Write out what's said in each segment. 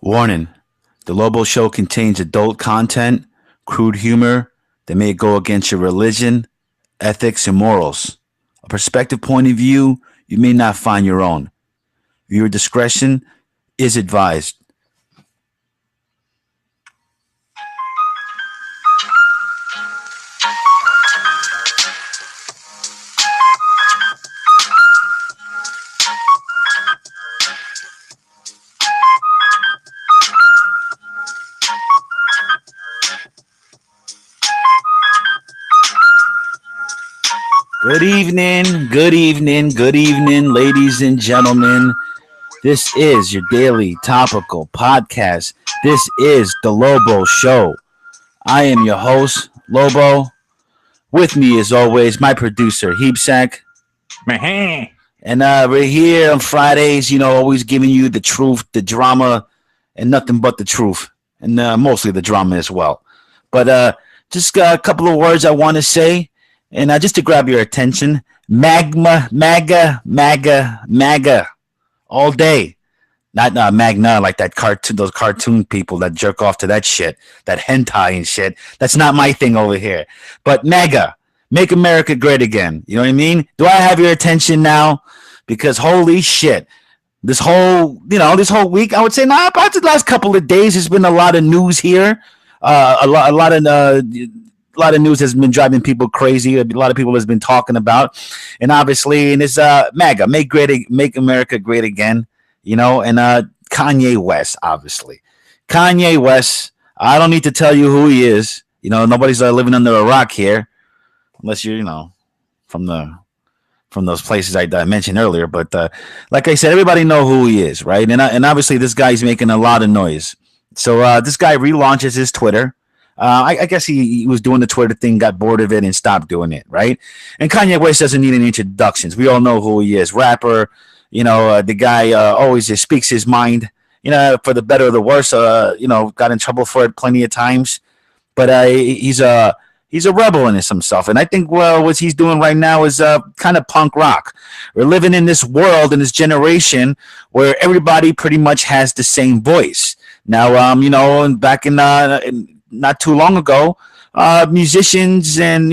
Warning: The Lobo Show contains adult content, crude humor that may go against your religion, ethics, and morals. A perspective point of view you may not find your own. Viewer discretion is advised. Good evening, ladies and gentlemen. This is your daily topical podcast. This is the Lobo Show. I am your host, Lobo. With me, as always, my producer, Heapsack. And we're here on Fridays, always giving you the truth, the drama, and nothing but the truth. And mostly the drama as well. But just a couple of words I want to say. And just to grab your attention, MAGA, all day. Not Magna like that cartoon, those cartoon people that jerk off to that shit, that hentai and shit. That's not my thing over here. But MAGA, make America great again. You know what I mean? Do I have your attention now? Because holy shit, this whole week, I would say, about the last couple of days, there's been a lot of news here. A lot of news has been driving people crazy. A lot of people has been talking about, and obviously, and it's MAGA, make America great again, and Kanye West, obviously. Kanye West, I don't need to tell you who he is. Nobody's living under a rock here, unless you're, from those places I mentioned earlier. But like I said, everybody know who he is, right? And obviously, this guy's making a lot of noise. So this guy relaunches his Twitter. I guess he was doing the Twitter thing, got bored of it, and stopped doing it, right? And Kanye West doesn't need any introductions. We all know who he is. Rapper, the guy always just speaks his mind, for the better or the worse. Got in trouble for it plenty of times. But he's a rebel in this himself. And I think, what he's doing right now is kind of punk rock. We're living in this world, in this generation, where everybody pretty much has the same voice. Now, back in not too long ago, musicians and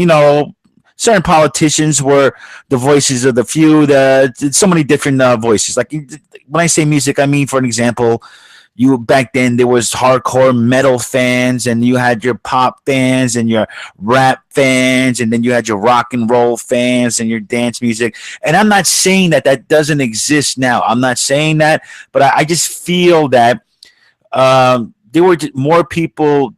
certain politicians were the voices of the few. So many different voices. Like when I say music, I mean, for an example, back then there was hardcore metal fans, and you had your pop fans and your rap fans, and then you had your rock and roll fans and your dance music. And I'm not saying that doesn't exist now. I'm not saying that, but I just feel that there were more people.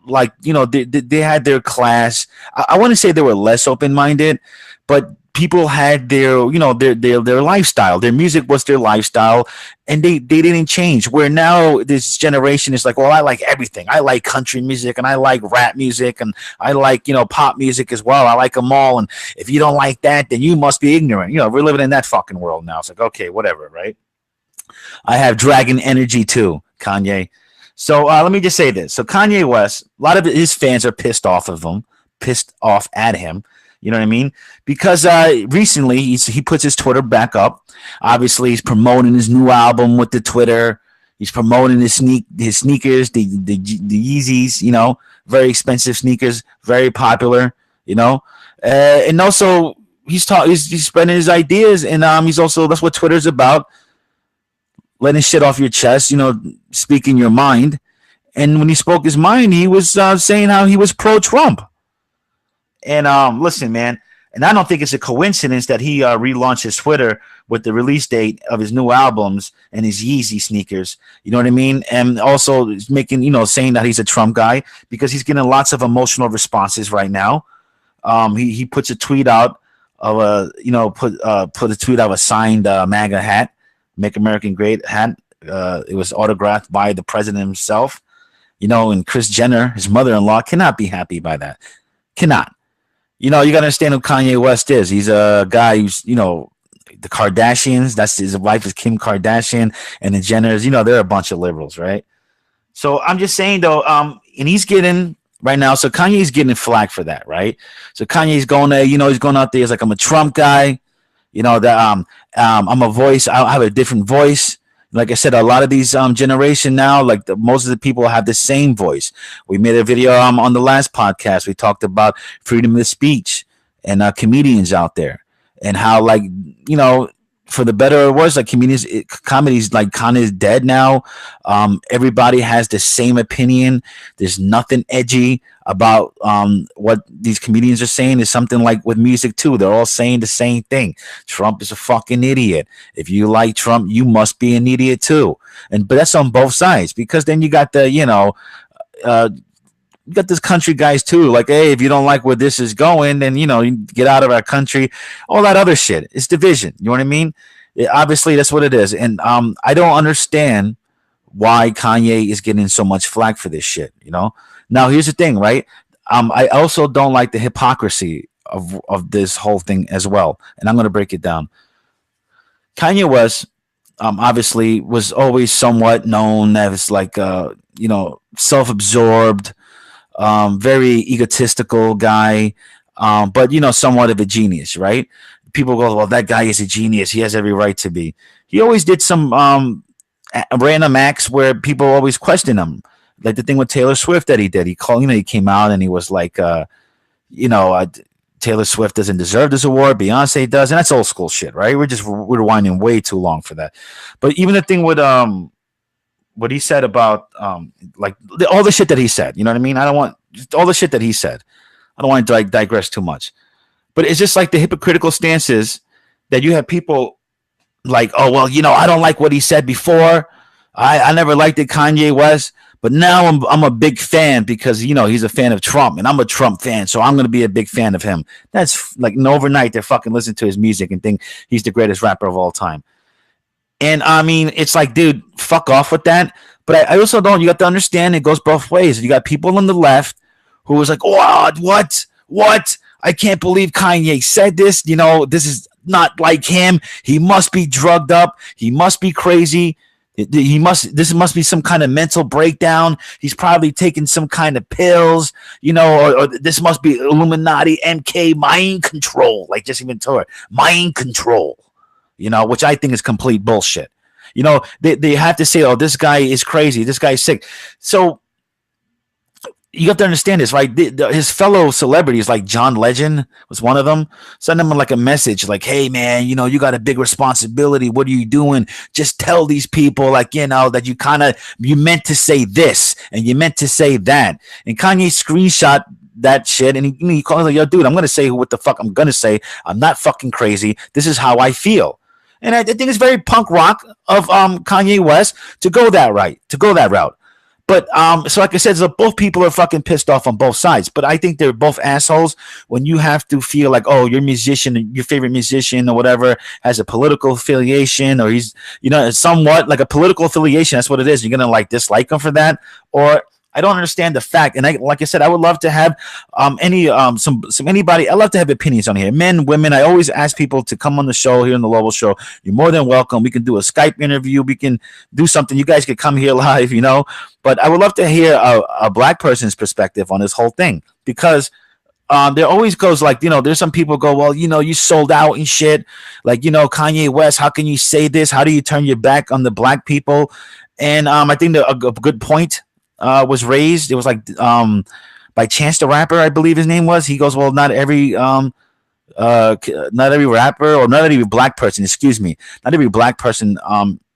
Like, they had their class. I want to say they were less open-minded, but people had their lifestyle. Their music was their lifestyle, and they didn't change. Where now this generation is like, well, I like everything. I like country music, and I like rap music, and I like, pop music as well. I like them all, and if you don't like that, then you must be ignorant. We're living in that fucking world now. It's like, okay, whatever, right? I have dragon energy too, Kanye. So let me just say this. So Kanye West, a lot of his fans are pissed off at him. You know what I mean? Because recently he puts his Twitter back up. Obviously, he's promoting his new album with the Twitter. He's promoting his sneakers, the Yeezys. Very expensive sneakers, very popular. And also he's spreading his ideas, and he's also, that's what Twitter's about. Letting shit off your chest, speaking your mind. And when he spoke his mind, he was saying how he was pro-Trump. And listen, man, and I don't think it's a coincidence that he relaunched his Twitter with the release date of his new albums and his Yeezy sneakers. You know what I mean? And also making, saying that he's a Trump guy, because he's getting lots of emotional responses right now. He puts a tweet out of put a tweet of a signed MAGA hat. Make America Great hat. It was autographed by the president himself. And Kris Jenner, his mother-in-law, cannot be happy by that. Cannot. You got to understand who Kanye West is. He's a guy who's, the Kardashians, that's his wife is Kim Kardashian, and the Jenners, they're a bunch of liberals, right? So I'm just saying, though, and he's getting right now, so Kanye's getting flack for that, right? So Kanye's going to, he's going out there, he's like, I'm a Trump guy. That I'm a voice. I have a different voice Like I said, a lot of these generation now, like most of the people have the same voice. We made a video on the last podcast. We talked about freedom of speech and comedians out there, and how, like, you know, for the better or worse, like comedians, comedy's like kind of dead now. Everybody has the same opinion. There's nothing edgy about what these comedians are saying. Is something like with music too. They're all saying the same thing. Trump is a fucking idiot. If you like Trump, you must be an idiot too. And but that's on both sides, because then you got the, uh, you got this country guys too. Like, hey, if you don't like where this is going, then you get out of our country. All that other shit. It's division. You know what I mean? Obviously, that's what it is. And I don't understand why Kanye is getting so much flack for this shit. Now here's the thing, right? I also don't like the hypocrisy of this whole thing as well, and I'm going to break it down. Kanye West, obviously, was always somewhat known as like self-absorbed, very egotistical guy, but somewhat of a genius, right? People go, well, that guy is a genius. He has every right to be. He always did some random acts where people always question him, like the thing with Taylor Swift that he did. He called, he came out and he was like, you know, uh, Taylor Swift doesn't deserve this award. Beyonce does, and that's old school shit, right? We're winding way too long for that. But even the thing with what he said about like all the shit that he said, you know what I mean? I don't want all the shit that he said. I don't want to digress too much, but it's just like the hypocritical stances that you have people like, oh well, I don't like what he said before. I never liked it, Kanye West, but now I'm a big fan because he's a fan of Trump and I'm a Trump fan, so I'm gonna be a big fan of him. That's like overnight they're fucking listening to his music and think he's the greatest rapper of all time. And I mean, it's like, dude, fuck off with that. But I also don't. You got to understand, it goes both ways. You got people on the left who was like, what? I can't believe Kanye said this. This is not like him. He must be drugged up. He must be crazy. This must be some kind of mental breakdown. He's probably taking some kind of pills, or this must be Illuminati, MK, mind control, like Jesse Ventura, mind control, which I think is complete bullshit. They have to say, oh, this guy is crazy. This guy's sick. So you have to understand this, right? His fellow celebrities, like John Legend was one of them, send him like a message like, hey, man, you got a big responsibility. What are you doing? Just tell these people, like, that you meant to say this and you meant to say that. And Kanye screenshot that shit and he calls like, yo, dude, I'm going to say what the fuck I'm going to say. I'm not fucking crazy. This is how I feel. And I think it's very punk rock of Kanye West to go that route. But so like I said, so both people are fucking pissed off on both sides. But I think they're both assholes when you have to feel like, oh, your favorite musician or whatever has a political affiliation, or he's somewhat like a political affiliation. That's what it is. You're gonna like dislike him for that, or I don't understand the fact. And like I said, I would love to have anybody. I love to have opinions on here, men, women. I always ask people to come on the show here in the Lobo Show. You're more than welcome. We can do a Skype interview. We can do something. You guys could come here live, But I would love to hear a black person's perspective on this whole thing, because there always goes like, there's some people go, well, you sold out and shit. Like, Kanye West, how can you say this? How do you turn your back on the black people? And I think that a good point was raised. It was like by Chance the Rapper, I believe his name was. He goes, well, not every rapper, or not every black person, excuse me, not every black person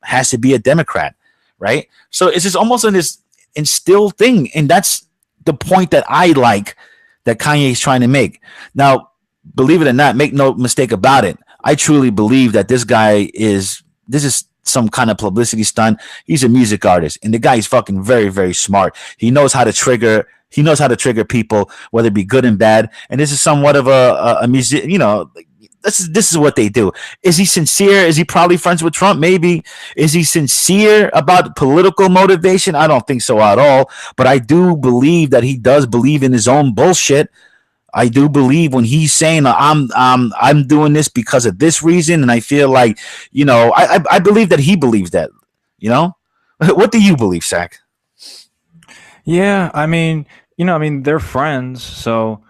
has to be a Democrat, right? So it's just almost in this instilled thing, and that's the point that I like that Kanye is trying to make. Now, believe it or not, make no mistake about it, I truly believe that this is some kind of publicity stunt. He's a music artist, and the guy is fucking very, very smart. He knows how to trigger people, whether it be good and bad. And this is somewhat of a music, this is what they do. Is he sincere? Is he probably friends with Trump? Maybe. Is he sincere about political motivation? I don't think so at all. But I do believe that he does believe in his own bullshit. I do believe when he's saying I'm doing this because of this reason, and I feel like I believe that he believes that. What do you believe, Zach? Yeah, they're friends, so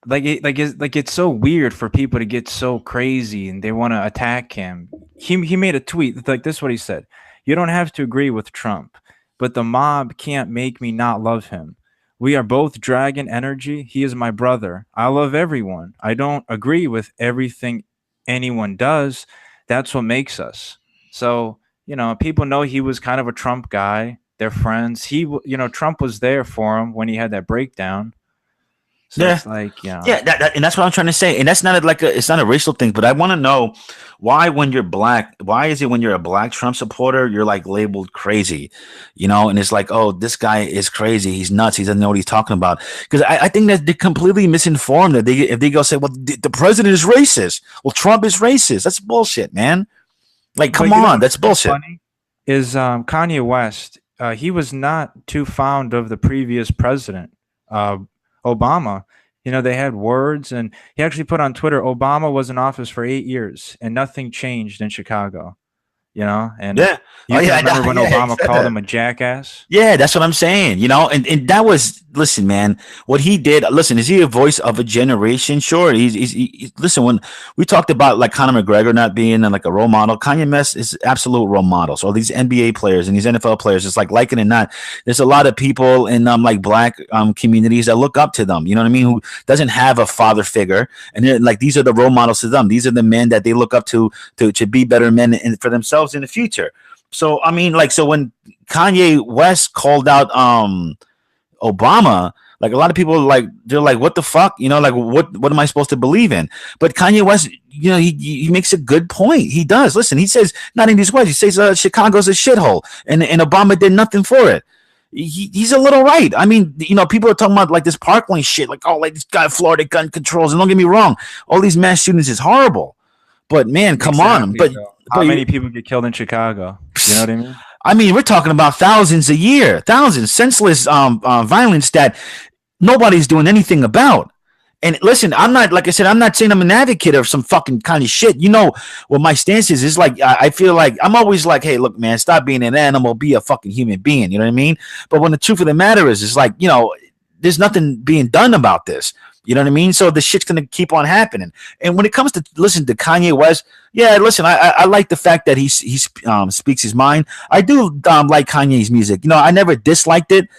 it's so weird for people to get so crazy and they want to attack him. He made a tweet like this. Is what he said. You don't have to agree with Trump, but the mob can't make me not love him. We are both dragon energy. He is my brother. I love everyone. I don't agree with everything anyone does. That's what makes us. So, people know he was kind of a Trump guy. They're friends. Trump was there for him when he had that breakdown. So Yeah. it's like, Yeah, and that's what I'm trying to say. And that's not it's not a racial thing, but I want to know why, when you're black, why is it when you're a black Trump supporter, you're like labeled crazy, and it's like, oh, this guy is crazy, he's nuts, he doesn't know what he's talking about. Because I think that they're completely misinformed. That if they go say, well, the president is racist, well, Trump is racist, that's bullshit, man. Like, but come on, that's bullshit. funny is Kanye West. He was not too fond of the previous president, uh, Obama. They had words, and he actually put on Twitter, Obama was in office for 8 years, and nothing changed in Chicago. And Yeah. Oh you can yeah. remember when Yeah, he Obama said called that. him a jackass. Yeah, that's what I'm saying, and that was, listen, man, what he did. Listen, is he a voice of a generation? Sure. Listen, when we talked about like Conor McGregor not being like a role model, Kanye West is absolute role model. So these NBA players and these NFL players, it's like it or not, there's a lot of people in like black communities that look up to them. You know what I mean? Who doesn't have a father figure, and like these are the role models to them. These are the men that they look up to be better men for themselves in the future. So I mean, like, so when Kanye West called out Obama, like a lot of people, like, they're like, what the fuck, like what am I supposed to believe in? But Kanye West, he makes a good point. He does. Listen, he says, not in these words, he says Chicago's a shithole, and Obama did nothing for it. He's a little right. I mean, people are talking about like this Parkland shit, like, oh, like this guy Florida gun controls, and don't get me wrong, all these mass shootings is horrible, but man, come on. Exactly. But So but how many people get killed in Chicago? You know what I mean? I mean, we're talking about thousands a year, thousands, senseless violence that nobody's doing anything about. And listen, I'm not, like I said, I'm not saying I'm an advocate of some fucking kind of shit. What my stance is like, I feel like I'm always like, hey, look, man, stop being an animal, be a fucking human being. You know what I mean? But when the truth of the matter is, it's like, there's nothing being done about this. You know what I mean? So the shit's gonna keep on happening. And when it comes to listen to Kanye West, yeah, listen, I like the fact that he speaks his mind. I do like Kanye's music. I never disliked it.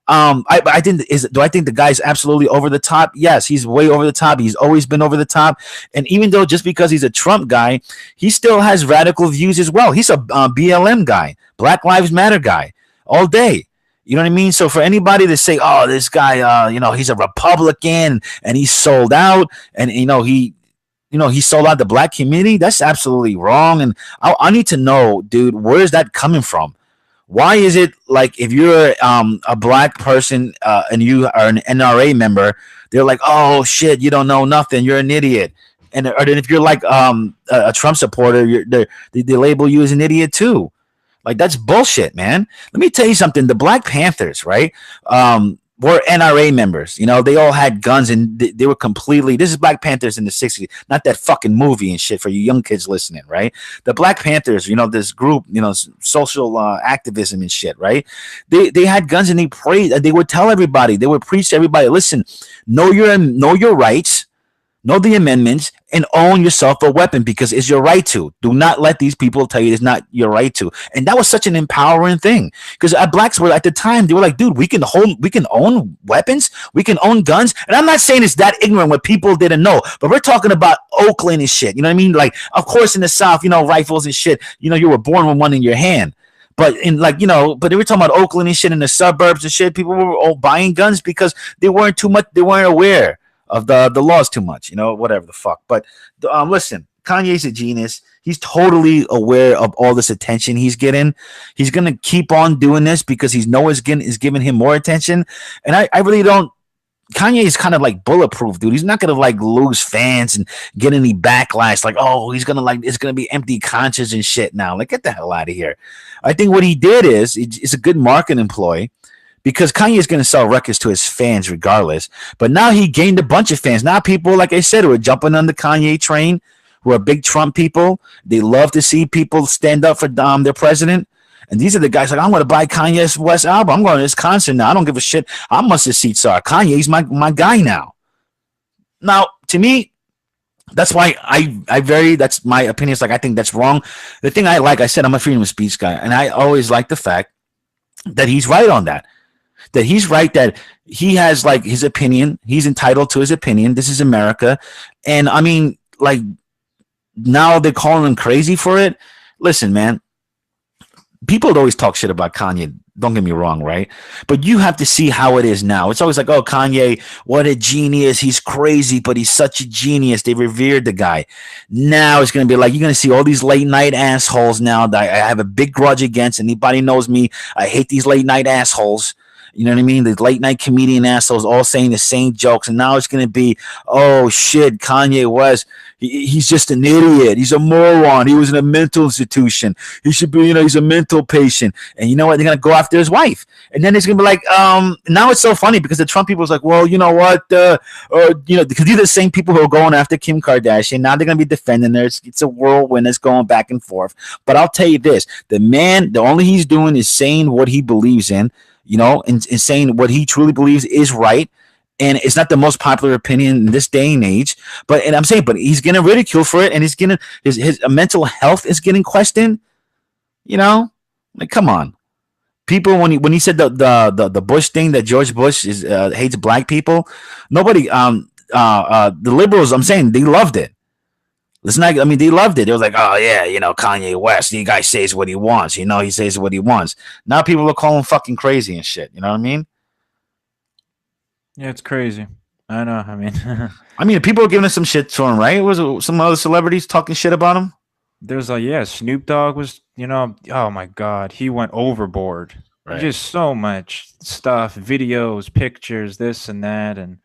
I didn't. Do I think the guy's absolutely over the top? Yes, he's way over the top. He's always been over the top. And even though just because he's a Trump guy, he still has radical views as well. He's a BLM guy, Black Lives Matter guy, all day. You know what I mean? So for anybody to say, "Oh, this guy, he's a Republican and he's sold out," and he sold out the black community, that's absolutely wrong. And I need to know, dude, where is that coming from? Why is it like if you're a black person and you are an NRA member, they're like, "Oh shit, you don't know nothing, you're an idiot." And or then if you're like a Trump supporter, they label you as an idiot too. Like, that's bullshit, man. Let me tell you something. The Black Panthers, right, were NRA members. They all had guns, and they were completely. This is Black Panthers in the 60s, not that fucking movie and shit for you young kids listening, right? The Black Panthers, this group, social activism and shit, right? They had guns, and they prayed. They would tell everybody. They would preach to everybody. Listen, know your rights. Know the amendments and own yourself a weapon because it's your right to. Do not let these people tell you it's not your right to. And that was such an empowering thing because blacks were at the time, they were like, dude, we can own weapons, we can own guns. And I'm not saying it's that ignorant what people didn't know, but we're talking about Oakland and shit. You know what I mean? Like, of course, in the South, rifles and shit. You were born with one in your hand. But but they were talking about Oakland and shit in the suburbs and shit. People were all buying guns because they weren't aware of the laws too much, whatever the fuck. But listen, Kanye's a genius. He's totally aware of all this attention he's getting. He's gonna keep on doing this because he knows is giving him more attention. And I really don't. Kanye is kind of like bulletproof, dude. He's not gonna like lose fans and get any backlash. Like, oh, he's gonna it's gonna be empty conscience and shit now. Like, get the hell out of here. I think what he did is it's a good marketing ploy, because Kanye is going to sell records to his fans regardless. But now he gained a bunch of fans. Now people, like I said, who are jumping on the Kanye train, who are big Trump people. They love to see people stand up for their president. And these are the guys like, I'm going to buy Kanye's West album. I'm going to this concert now. I don't give a shit how much the seats are. Kanye's my guy now. Now, to me, That's why that's my opinion. It's like I think that's wrong. The thing I said, I'm a freedom of speech guy, and I always like the fact that he's right on that. That he's right that he has like his opinion. He's entitled to his opinion. This is America, and I mean, like now they're calling him crazy for it. Listen, man, people always talk shit about Kanye. Don't get me wrong, right? But you have to see how it is now. It's always like, oh, Kanye, what a genius. He's crazy, but he's such a genius. They revered the guy. Now it's going to be like, you're going to see all these late night assholes now that I have a big grudge against. Anybody knows me. I hate these late night assholes. You know what I mean? The late night comedian assholes all saying the same jokes. And now it's going to be, oh, shit, Kanye West. He's just an idiot. He's a moron. He was in a mental institution. He should be, he's a mental patient. And you know what? They're going to go after his wife. And then it's going to be like, now it's so funny because the Trump people is like, well, you know what? Because these are the same people who are going after Kim Kardashian. Now they're going to be defending her. It's a whirlwind that's going back and forth. But I'll tell you this, the only he's doing is saying what he believes in, and saying what he truly believes is right. And it's not the most popular opinion in this day and age, but he's getting ridiculed for it, and he's getting his mental health is getting questioned. Like come on, people. When he said the Bush thing that George Bush hates black people, nobody the liberals. I'm saying they loved it. They loved it. It was like, oh yeah, Kanye West. The guy says what he wants. He says what he wants. Now people are calling him fucking crazy and shit. You know what I mean? Yeah, it's crazy. I know. I mean, People are giving us some shit to him, right? Was it some other celebrities talking shit about him? there's Snoop Dogg was, oh my God, he went overboard. Right. Just so much stuff, videos, pictures, this and that. And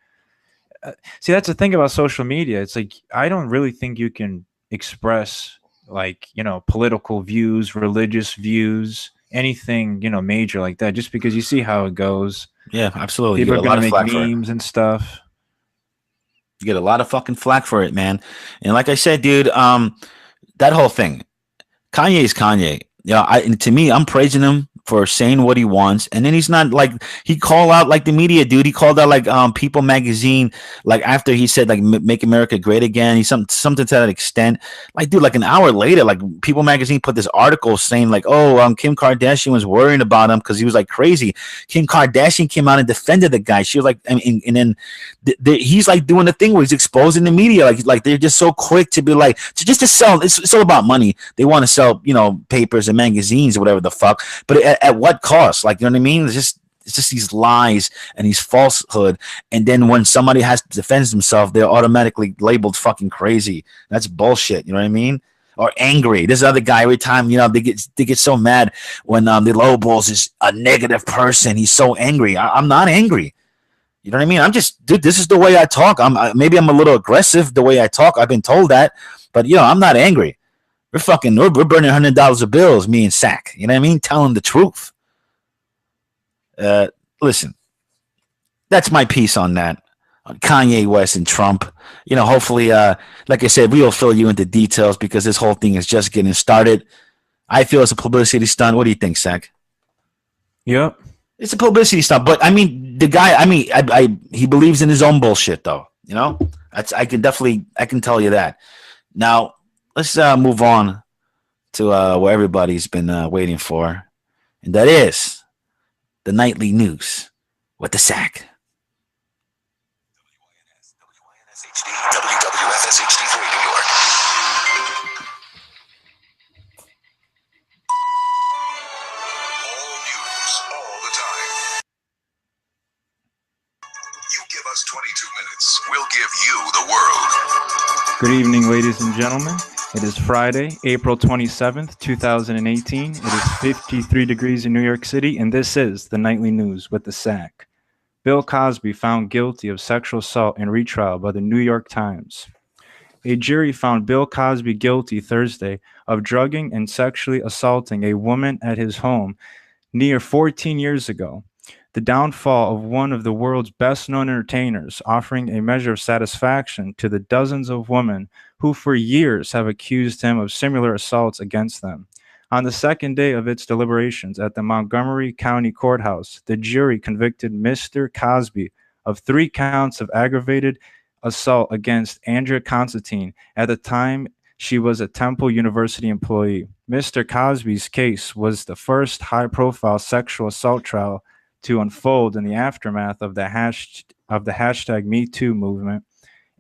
see, that's the thing about social media. It's like, I don't really think you can express like, political views, religious views, anything, major like that, just because you see how it goes. Yeah, absolutely. People are going to make memes and stuff. You get a lot of fucking flack for it, man. And like I said, dude, that whole thing, Kanye is Kanye. To me, I'm praising him for saying what he wants, and then he's not like he called out like the media, dude. He called out like People magazine, like after he said like "Make America Great Again." He's something to that extent. Like, dude, like an hour later, like People magazine put this article saying like, "Oh, Kim Kardashian was worrying about him because he was like crazy." Kim Kardashian came out and defended the guy. She was like, and then he's like doing the thing where he's exposing the media, like they're just so quick to be like just to sell. It's all about money. They want to sell, papers and magazines or whatever the fuck, but at what cost? Like, you know what I mean? It's just these lies and these falsehood. And then when somebody has to defend themselves, they're automatically labeled fucking crazy. That's bullshit. You know what I mean? Or angry. This other guy, every time, they get so mad when the Lobos is a negative person. He's so angry. I'm not angry. You know what I mean? I'm just, dude, this is the way I talk. Maybe I'm a little aggressive the way I talk. I've been told that, but I'm not angry. We're burning $100 of bills, me and Sack. You know what I mean? Telling the truth. Listen, that's my piece on that. On Kanye West and Trump. Hopefully, like I said, we will fill you into details because this whole thing is just getting started. I feel it's a publicity stunt. What do you think, Sack? Yep. It's a publicity stunt, but the guy, he believes in his own bullshit, though. I can tell you that. Now, let's move on to what everybody's been waiting for, and that is the nightly news with the Sack. WWFS HD3 New York. All news, all the time. You give us 22 minutes, we'll give you the world. Good evening, ladies and gentlemen. It is Friday, April 27th, 2018. It is 53 degrees in New York City, and this is the Nightly News with the Sack. Bill Cosby found guilty of sexual assault in retrial by the New York Times. A jury found Bill Cosby guilty Thursday of drugging and sexually assaulting a woman at his home near 14 years ago. The downfall of one of the world's best-known entertainers, offering a measure of satisfaction to the dozens of women who for years have accused him of similar assaults against them. On the second day of its deliberations at the Montgomery County Courthouse, the jury convicted Mr. Cosby of 3 counts of aggravated assault against Andrea Constantine. At the time, she was a Temple University employee. Mr. Cosby's case was the first high-profile sexual assault trial to unfold in the aftermath of the hashtag Me Too movement,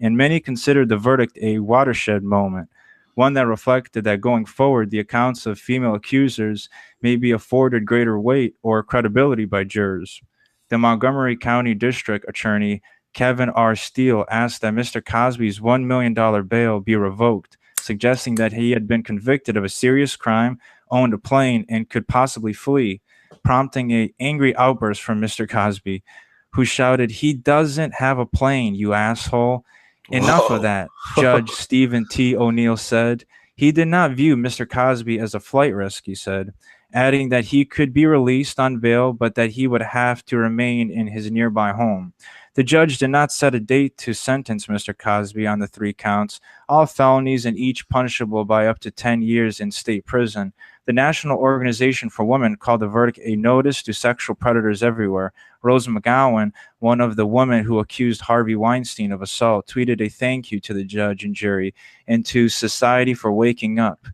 and many considered the verdict a watershed moment, one that reflected that going forward, the accounts of female accusers may be afforded greater weight or credibility by jurors. The Montgomery County District Attorney Kevin R. Steele asked that Mr. Cosby's $1 million bail be revoked, suggesting that he had been convicted of a serious crime, owned a plane, and could possibly flee, prompting an angry outburst from Mr. Cosby, who shouted, "He doesn't have a plane, you asshole." Enough of Whoa. that, Judge Stephen T. O'Neill said. He did not view Mr. Cosby as a flight risk, he said, adding that he could be released on bail, but that he would have to remain in his nearby home. The judge did not set a date to sentence Mr. Cosby on the 3 counts, all felonies and each punishable by up to 10 years in state prison. The National Organization for Women called the verdict a notice to sexual predators everywhere. Rose McGowan, one of the women who accused Harvey Weinstein of assault, tweeted a thank you to the judge and jury and to society for waking up.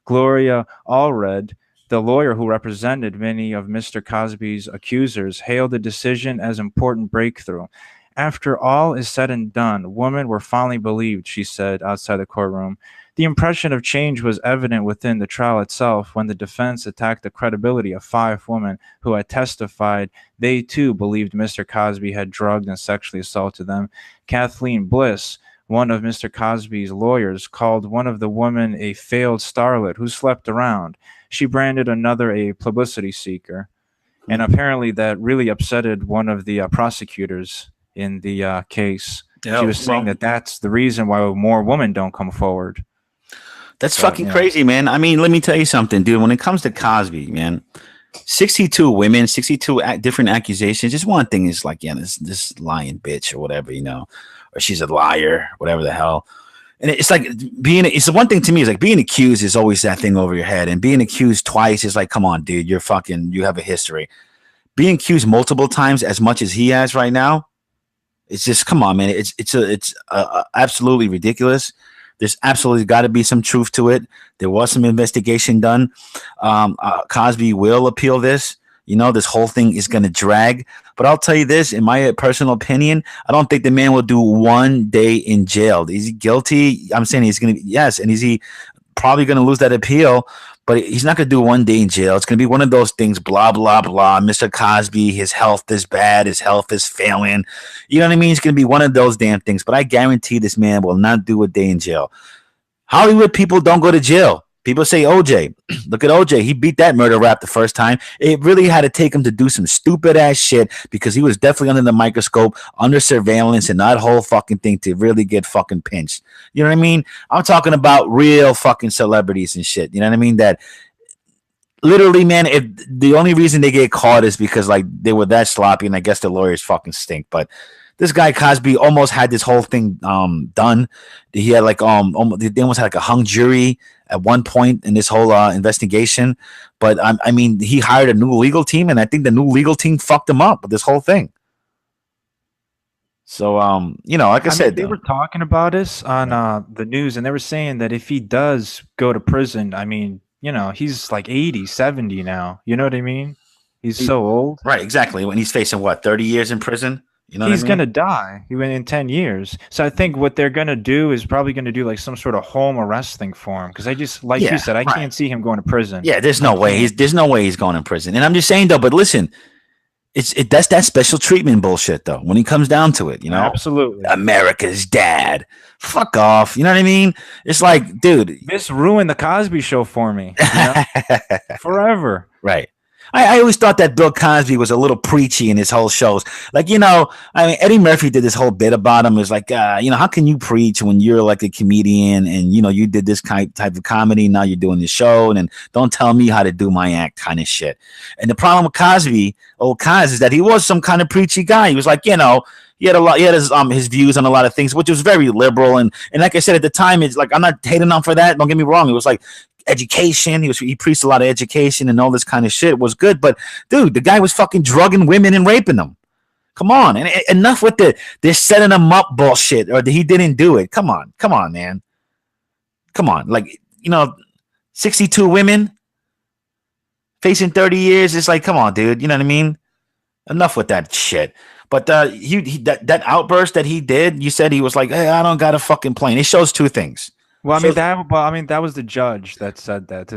Gloria Allred, the lawyer who represented many of Mr. Cosby's accusers, hailed the decision as important breakthrough. After all is said and done, women were finally believed, she said outside the courtroom. The impression of change was evident within the trial itself when the defense attacked the credibility of 5 women who had testified they too believed Mr. Cosby had drugged and sexually assaulted them. Kathleen Bliss, one of Mr. Cosby's lawyers, called one of the women a failed starlet who slept around. She branded another a publicity seeker. And apparently that really upsetted one of the prosecutors in the case. Yeah, She was saying that that's the reason why more women don't come forward. that's But, fucking crazy, man. I mean, let me tell you something, dude. When it comes to Cosby, man, 62 women, 62 different accusations. Just one thing is like, yeah, this lying bitch or whatever, or she's a liar, whatever the hell. And it's like it's the one thing to me is like being accused is always that thing over your head, and being accused twice is like, come on, dude, you have a history. Being accused multiple times as much as he has right now, it's just, come on, man. It's absolutely ridiculous. There's absolutely got to be some truth to it. There was some investigation done. Cosby will appeal this. This whole thing is going to drag. But I'll tell you this, in my personal opinion, I don't think the man will do 1 day in jail. Is he guilty? I'm saying he's going to, yes. And is he probably going to lose that appeal? But he's not going to do 1 day in jail. It's going to be one of those things, blah, blah, blah. Mr. Cosby, his health is bad. His health is failing. You know what I mean? It's going to be one of those damn things. But I guarantee this man will not do a day in jail. Hollywood people don't go to jail. People say OJ. Look at OJ. He beat that murder rap the first time. It really had to take him to do some stupid ass shit because he was definitely under the microscope, under surveillance, and that whole fucking thing to really get fucking pinched. You know what I mean? I'm talking about real fucking celebrities and shit. You know what I mean? That literally, man, if the only reason they get caught is because like they were that sloppy, and I guess the lawyers fucking stink. But this guy Cosby almost had this whole thing done. He had like they almost had like a hung jury at one point in this whole investigation. But I mean, he hired a new legal team, and I think the new legal team fucked him up with this whole thing. So like I said, they were talking about this on the news, and they were saying that if he does go to prison, I mean, he's like 80, 70 now. You know what I mean? He's so old. Right, exactly. When he's facing 30 years in prison? You know he's what I mean? gonna die in 10 years. So I think what they're gonna do is probably gonna do like some sort of home arrest thing for him. Because I just, like you said, I can't see him going to prison. Yeah, there's no way he's going to prison. And I'm just saying though, but listen, that's that special treatment bullshit though. When he comes down to it, Absolutely. America's dad. Fuck off. You know what I mean? It's like, dude, this ruined the Cosby Show for me. Forever. Right. I always thought that Bill Cosby was a little preachy in his whole shows. Like, I mean, Eddie Murphy did this whole bit about him. It was like, how can you preach when you're like a comedian and, you did this type of comedy. Now you're doing the show and then don't tell me how to do my act kind of shit. And the problem with old Cos, is that he was some kind of preachy guy. He was like, he had his views on a lot of things, which was very liberal. And like I said, at the time, it's like, I'm not hating on for that. Don't get me wrong. It was like, education. He preached a lot of education and all this kind of shit. It was good, but dude, the guy was fucking drugging women and raping them. Come on, and enough with they're setting him up bullshit or he didn't do it. Come on, man. Come on, like 62 women facing 30 years. It's like, come on, dude. You know what I mean? Enough with that shit. But that outburst that he did, you said he was like, "Hey, I don't got a fucking plane." It shows two things. Well, So I mean that was the judge that said that.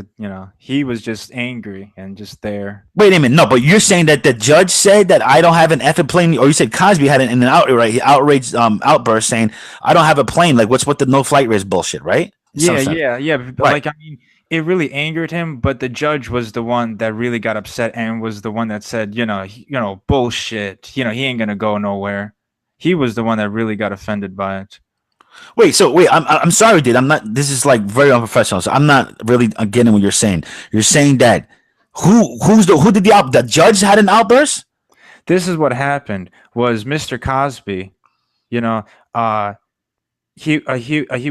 He was just angry and just there. wait a minute, no, but you're saying that the judge said that I don't have an effing plane, or you said Cosby had an outraged outburst saying I don't have a plane. Like, what's with the no flight risk bullshit, right? Yeah, Some sense, yeah, yeah. right? Like, I mean, it really angered him, but the judge was the one that really got upset and was the one that said, bullshit. He ain't gonna go nowhere. He was the one that really got offended by it. Wait. I'm sorry, dude. I'm not. This is like very unprofessional. So I'm not really getting what you're saying. You're saying that who did the judge had an outburst? This is what happened was Mr. Cosby, you know, uh, he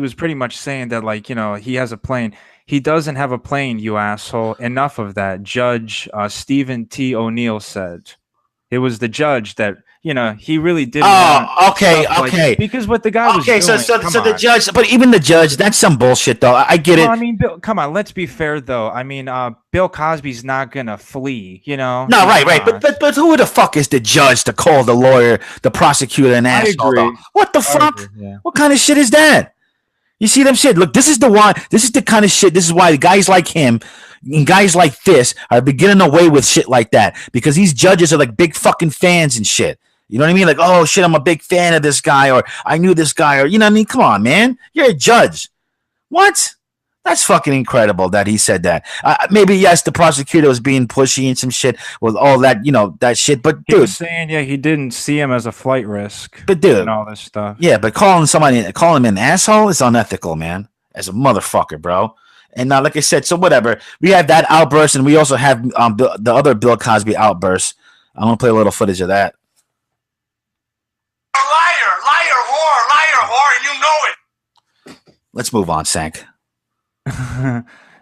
was pretty much saying that, like, he has a plane. He doesn't have a plane, you asshole. Enough of that. Judge Stephen T. O'Neill said. It was the judge that he really didn't want Oh, okay, stuff like, okay. because what the guy was Okay, doing. so Come the on. judge, but even the judge, that's some bullshit, though. I get Well, I it. mean, Bill, come on. Let's be fair, though. I mean, Bill Cosby's not gonna flee. No, He's right. not. But who the fuck is the judge to call the lawyer, the prosecutor, an I asshole? agree. Though? What the I fuck? agree, yeah. What kind of shit is that? You see them shit. Look, this is the one. This is the kind of shit. This is why guys like him and guys like this are getting away with shit like that, because these judges are like big fucking fans and shit. You know what I mean? Like, oh shit, I'm a big fan of this guy, or I knew this guy, or you know what I mean? Come on, man. You're a judge. What? That's fucking incredible that he said that. Maybe yes, the prosecutor was being pushy and some shit with all that, that shit. But He dude, was saying, yeah, he didn't see him as a flight risk but dude, and all this stuff. yeah, but calling him an asshole is unethical, man. As a motherfucker, bro. And now, like I said, so whatever. We have that outburst, and we also have the other Bill Cosby outburst. I'm gonna play a little footage of that. Liar, whore, and you know it. Let's move on, Sank.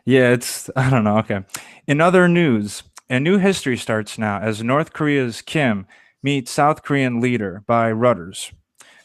Yeah, I don't know. Okay. In other news, a new history starts now as North Korea's Kim meets South Korean leader by Reuters.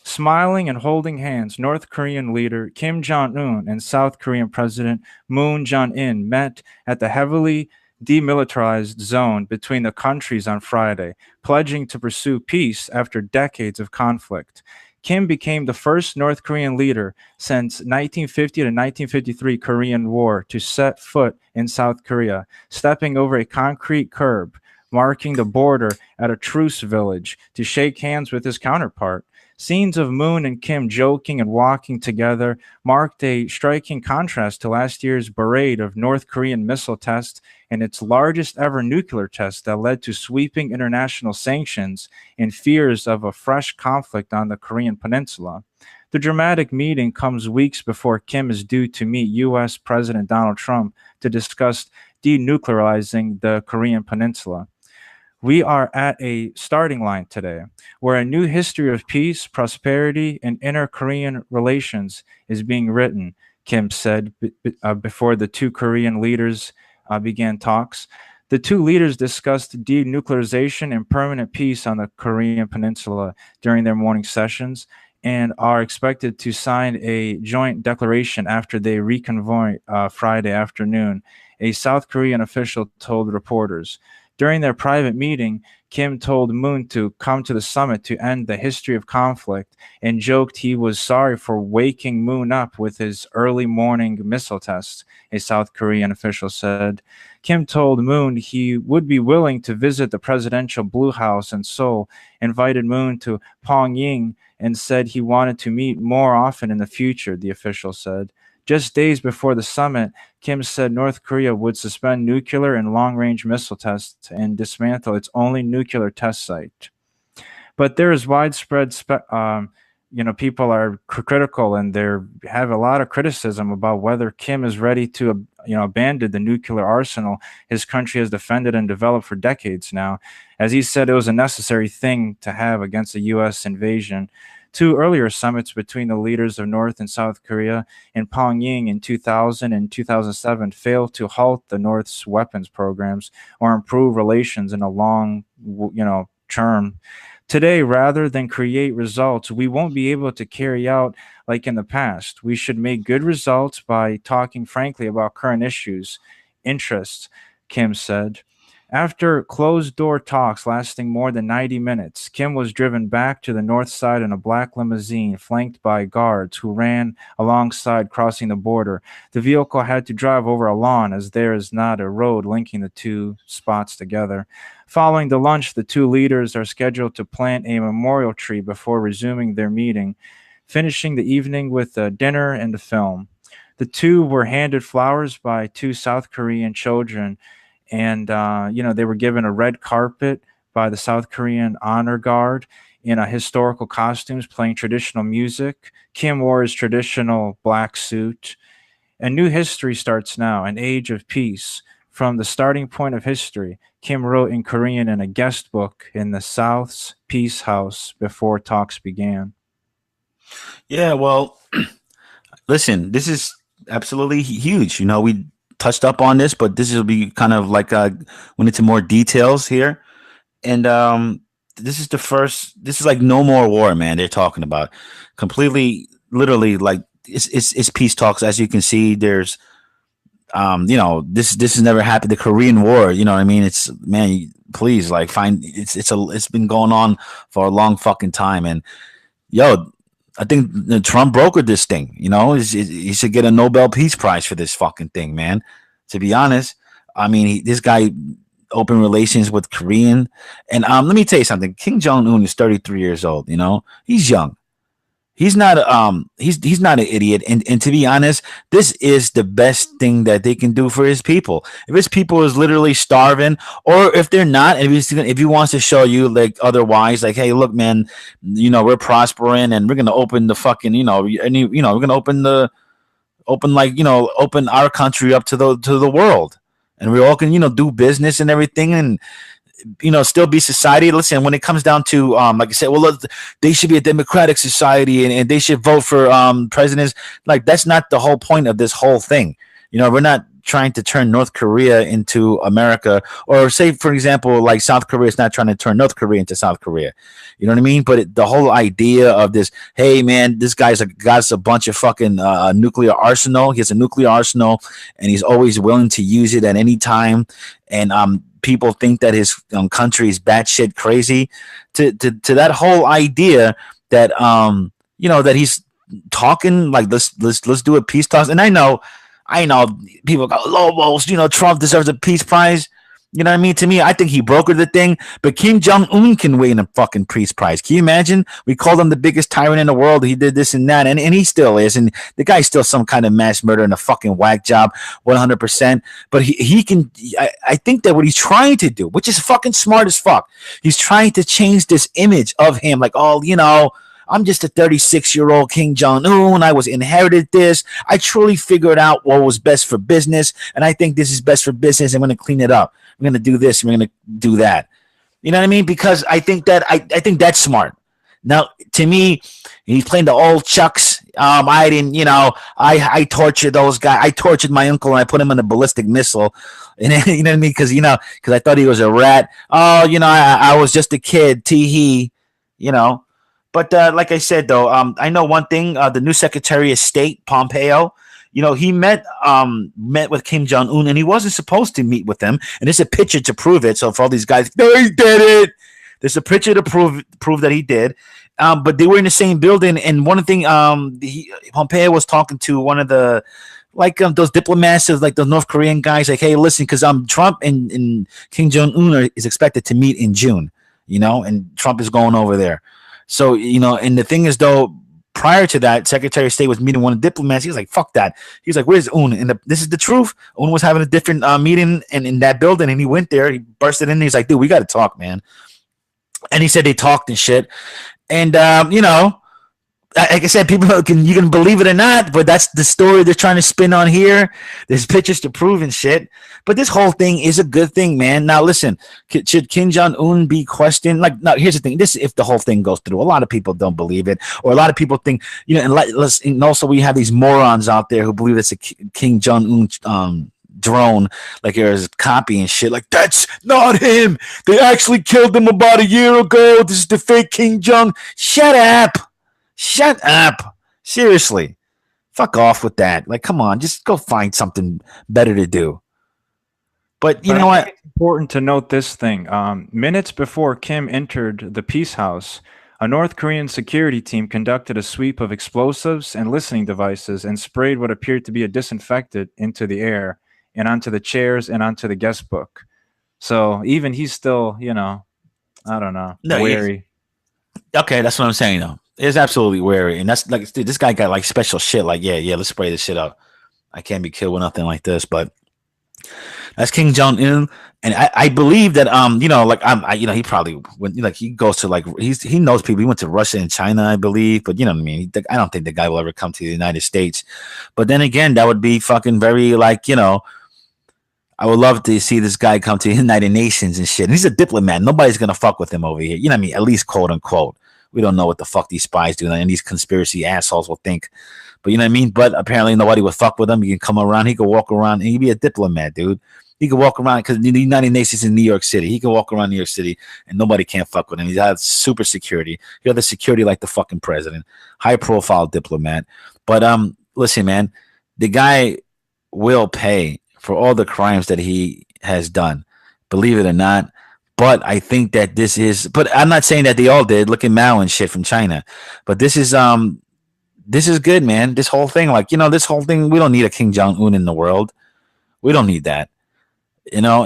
Smiling and holding hands, North Korean leader Kim Jong-un and South Korean President Moon Jae-in met at the heavily demilitarized zone between the countries on Friday, pledging to pursue peace after decades of conflict. Kim became the first North Korean leader since 1950 to 1953 Korean War to set foot in South Korea, stepping over a concrete curb, marking the border at a truce village to shake hands with his counterpart. Scenes of Moon and Kim joking and walking together marked a striking contrast to last year's parade of North Korean missile tests and its largest ever nuclear test that led to sweeping international sanctions and fears of a fresh conflict on the Korean peninsula. The dramatic meeting comes weeks before Kim is due to meet U.S. President Donald Trump to discuss denuclearizing the Korean peninsula. We are at a starting line today where a new history of peace, prosperity, and inter-Korean relations is being written, Kim said before the two Korean leaders began talks. The two leaders discussed denuclearization and permanent peace on the Korean peninsula during their morning sessions and are expected to sign a joint declaration after they reconvene Friday afternoon, a South Korean official told reporters. During their private meeting, Kim told Moon to come to the summit to end the history of conflict and joked he was sorry for waking Moon up with his early morning missile tests, a South Korean official said. Kim told Moon he would be willing to visit the presidential Blue House in Seoul, invited Moon to Pyongyang, and said he wanted to meet more often in the future, the official said. Just days before the summit, Kim said North Korea would suspend nuclear and long-range missile tests and dismantle its only nuclear test site. But there is widespread, people are critical and they have a lot of criticism about whether Kim is ready to, abandon the nuclear arsenal his country has defended and developed for decades now. As he said, it was a necessary thing to have against the U.S. invasion. Two earlier summits between the leaders of North and South Korea in Pyongyang in 2000 and 2007 failed to halt the North's weapons programs or improve relations in a long, term. Today, rather than create results we won't be able to carry out like in the past, we should make good results by talking frankly about current issues, interests, Kim said. After closed door talks lasting more than 90 minutes, Kim was driven back to the north side in a black limousine flanked by guards who ran alongside crossing the border. The vehicle had to drive over a lawn as there is not a road linking the two spots together. Following the lunch, the two leaders are scheduled to plant a memorial tree before resuming their meeting, finishing the evening with a dinner and a film. The two were handed flowers by two South Korean children, and they were given a red carpet by the South Korean honor guard in historical costumes, playing traditional music. Kim wore his traditional black suit. A new history starts now, an age of peace. From the starting point of history, Kim wrote in Korean in a guest book in the South's Peace House before talks began. Yeah, well, listen, this is absolutely huge. We touched up on this, but this will be kind of like went into more details here. And this is the first. This is like no more war, man. They're talking about completely, literally, like it's peace talks. As you can see, there's this has never happened. The Korean War, you know what I mean? It's, man, please, like, find it's been going on for a long fucking time. And yo, I think Trump brokered this thing. He should get a Nobel Peace Prize for this fucking thing, man. To be honest, I mean, this guy open relations with Korean, and let me tell you something. Kim Jong Un is 33 years old. He's young. He's not he's not an idiot, and to be honest, this is the best thing that they can do for his people. If his people is literally starving, or if they're not, if he wants to show you like otherwise, like, hey, look, man, we're prospering and we're gonna open the fucking we're gonna open our country up to the world, and we all can do business and everything, and still be society. Listen, when it comes down to like I said, well, look, they should be a democratic society, and they should vote for presidents. Like, that's not the whole point of this whole thing. We're not trying to turn North Korea into America, or say, for example, like South Korea is not trying to turn North Korea into South Korea. You know what I mean? But the whole idea of this, hey man, this guy's got us a bunch of fucking nuclear arsenal. He has a nuclear arsenal, and he's always willing to use it at any time. And people think that his country is batshit crazy. To that whole idea that that he's talking like, let's do a peace talk. And I know people go, Lobos, Trump deserves a peace prize. You know what I mean? To me, I think he brokered the thing, but Kim Jong-un can win a fucking peace prize. Can you imagine? We called him the biggest tyrant in the world. He did this and that, and he still is. And the guy's still some kind of mass murderer and a fucking whack job, 100%. But he can, I think that what he's trying to do, which is fucking smart as fuck, he's trying to change this image of him, like, I'm just a 36-year-old Kim Jong-un. I was inherited this. I truly figured out what was best for business, and I think this is best for business. I'm going to clean it up. I'm going to do this. I'm going to do that. You know what I mean? Because I think that I think that's smart. Now, to me, he's playing the old chucks. I didn't, I tortured those guys. I tortured my uncle and I put him in a ballistic missile. And you know what I mean? Because I thought he was a rat. Oh, I was just a kid. Tee hee. But like I said, though, I know one thing. The new Secretary of State, Pompeo, he met with Kim Jong-un, and he wasn't supposed to meet with him. And there's a picture to prove it. So for all these guys, they did it. There's a picture to prove that he did. But they were in the same building. And one thing, Pompeo was talking to one of the, like, those diplomats, like the North Korean guys, like, hey, listen, because Trump and Kim Jong-un is expected to meet in June, and Trump is going over there. So, and the thing is, though, prior to that, Secretary of State was meeting one of the diplomats. He was like, fuck that. He was like, where's Un? And this is the truth. Un was having a different meeting in that building, and he went there. He bursted in. He's like, dude, we got to talk, man. And he said they talked and shit. And, like I said, you can believe it or not, but that's the story they're trying to spin on here. There's pictures to prove and shit. But this whole thing is a good thing, man. Now, listen, should Kim Jong-un be questioned? Like, no, here's the thing. This, if the whole thing goes through, a lot of people don't believe it, or a lot of people think, and also we have these morons out there who believe it's a Kim Jong-un drone, like it was copy and shit. Like that's not him. They actually killed him about a year ago. This is the fake King Jong. Shut up. Shut up. Seriously. Fuck off with that. Like, come on, just go find something better to do. But you But I know think what? it's important to note this thing. Minutes before Kim entered the Peace House, a North Korean security team conducted a sweep of explosives and listening devices and sprayed what appeared to be a disinfectant into the air and onto the chairs and onto the guest book. So even he's still, I don't know, No, wary. okay, that's what I'm saying though. It's absolutely wary, and that's like dude, this guy got like special shit. Like, yeah, let's spray this shit up. I can't be killed with nothing like this. But that's King Jong Un, and I believe that like he probably when like he goes to like he knows people. He went to Russia and China, I believe. But you know what I mean. I don't think the guy will ever come to the United States. But then again, that would be fucking very like I would love to see this guy come to the United Nations and shit. And he's a diplomat. Nobody's gonna fuck with him over here. You know what I mean? At least quote unquote. We don't know what the fuck these spies do, and these conspiracy assholes will think. But you know what I mean? But apparently nobody would fuck with him. He can come around. He could walk around and he'd be a diplomat, dude. He could walk around because the United Nations in New York City. He can walk around New York City and nobody can't fuck with him. He's got super security. He got the security like the fucking president. High profile diplomat. But listen, man, the guy will pay for all the crimes that he has done. Believe it or not. But I think that this is but I'm not saying that they all did. Look at Mao and shit from China. But this is good, man. This whole thing, like, this whole thing, we don't need a Kim Jong Un in the world. We don't need that.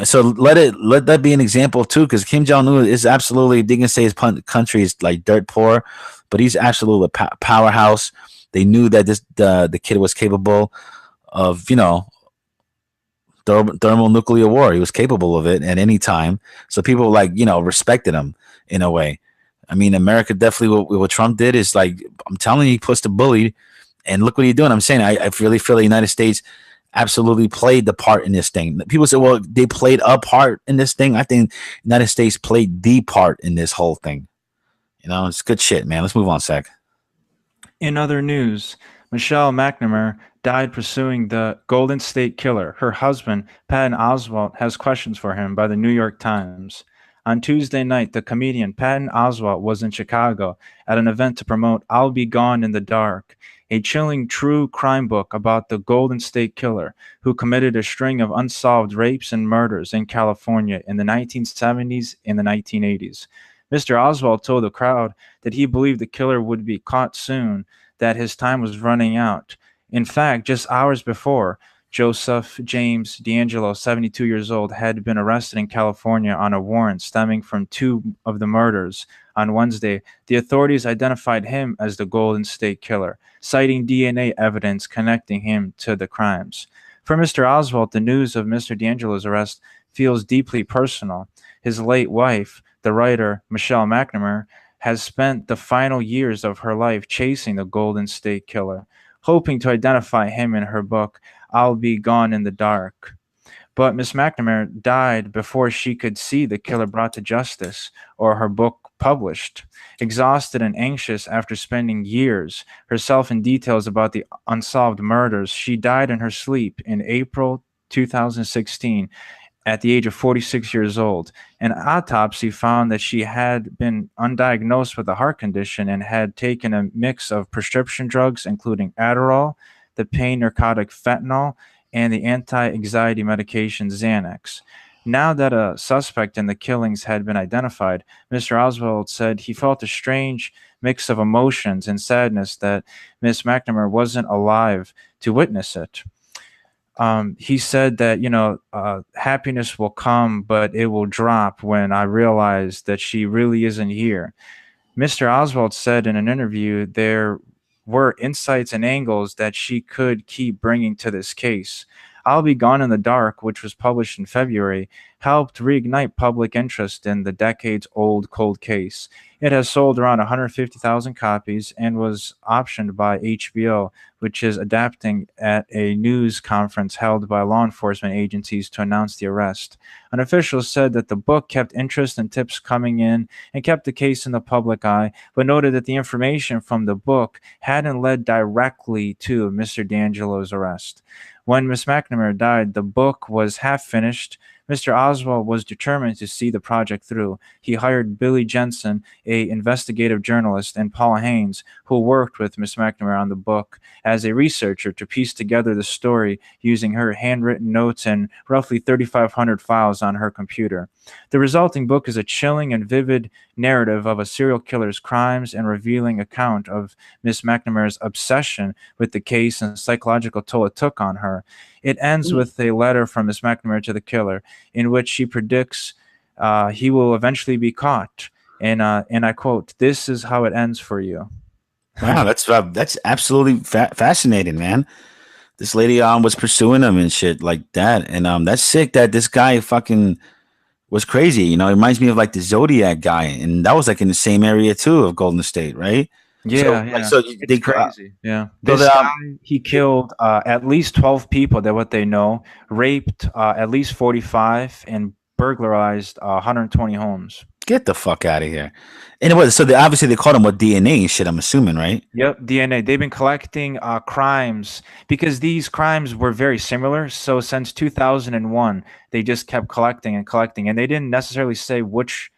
So let that be an example too, because Kim Jong Un is absolutely, they can say his country is like dirt poor, but he's absolutely a powerhouse. They knew that the kid was capable of thermonuclear war. He was capable of it at any time. So people like respected him in a way. I mean, America definitely what Trump did is like I'm telling you, he pushed the bully, and look what he's doing. I'm saying I really feel the United States absolutely played the part in this thing. People say, well, they played a part in this thing. I think the United States played the part in this whole thing. It's good shit, man. Let's move on, Zach. In other news, Michelle McNamara died pursuing the Golden State Killer. Her husband, Patton Oswalt, has questions for him by the New York Times. On Tuesday night, the comedian Patton Oswalt was in Chicago at an event to promote I'll Be Gone in the Dark, a chilling true crime book about the Golden State Killer who committed a string of unsolved rapes and murders in California in the 1970s and the 1980s. Mr. Oswald told the crowd that he believed the killer would be caught soon, that his time was running out. In fact, just hours before, Joseph James D'Angelo, 72 years old, had been arrested in California on a warrant stemming from two of the murders. On Wednesday, the authorities identified him as the Golden State Killer, citing DNA evidence connecting him to the crimes. For Mr. Oswald, the news of Mr. D'Angelo's arrest feels deeply personal. His late wife, the writer Michelle McNamara, has spent the final years of her life chasing the Golden State Killer, hoping to identify him in her book, I'll Be Gone in the Dark. But Miss McNamara died before she could see the killer brought to justice or her book published. Exhausted and anxious after spending years herself in details about the unsolved murders, she died in her sleep in April 2016 at the age of 46 years old. An autopsy found that she had been undiagnosed with a heart condition and had taken a mix of prescription drugs, including Adderall, the pain narcotic fentanyl, and the anti anxiety medication Xanax. Now that a suspect in the killings had been identified, Mr. Oswald said he felt a strange mix of emotions and sadness that Miss McNamara wasn't alive to witness it. He said that happiness will come, but it will drop when I realize that she really isn't here. Mr. Oswald said in an interview there were insights and angles that she could keep bringing to this case. I'll Be Gone in the Dark, which was published in February, helped reignite public interest in the decades-old cold case. It has sold around 150,000 copies and was optioned by HBO, which is adapting at a news conference held by law enforcement agencies to announce the arrest. An official said that the book kept interest and tips coming in and kept the case in the public eye, but noted that the information from the book hadn't led directly to Mr. D'Angelo's arrest. When Miss McNamara died, the book was half finished. Mr. Oswald was determined to see the project through. He hired Billy Jensen, a investigative journalist, and Paul Haynes, who worked with Miss McNamara on the book, as a researcher to piece together the story using her handwritten notes and roughly 3,500 files on her computer. The resulting book is a chilling and vivid narrative of a serial killer's crimes and revealing account of Miss McNamara's obsession with the case and psychological toll it took on her. It ends with a letter from Miss McNamara to the killer, in which she predicts he will eventually be caught. And I quote, "This is how it ends for you." Wow, that's absolutely fascinating, man. This lady was pursuing him and shit like that, and that's sick that this guy fucking was crazy. You know, it reminds me of like the Zodiac guy, and that was like in the same area too of Golden State, right? Yeah, Like, yeah. so It's crazy. Yeah. so This the, guy, he killed at least 12 people, that what they know, raped at least 45, and burglarized 120 homes. get the fuck out of here. And it was so obviously they caught him with DNA and shit. I'm assuming, right? Yep, DNA. They've been collecting crimes because these crimes were very similar. So since 2001, they just kept collecting and collecting, and they didn't necessarily say which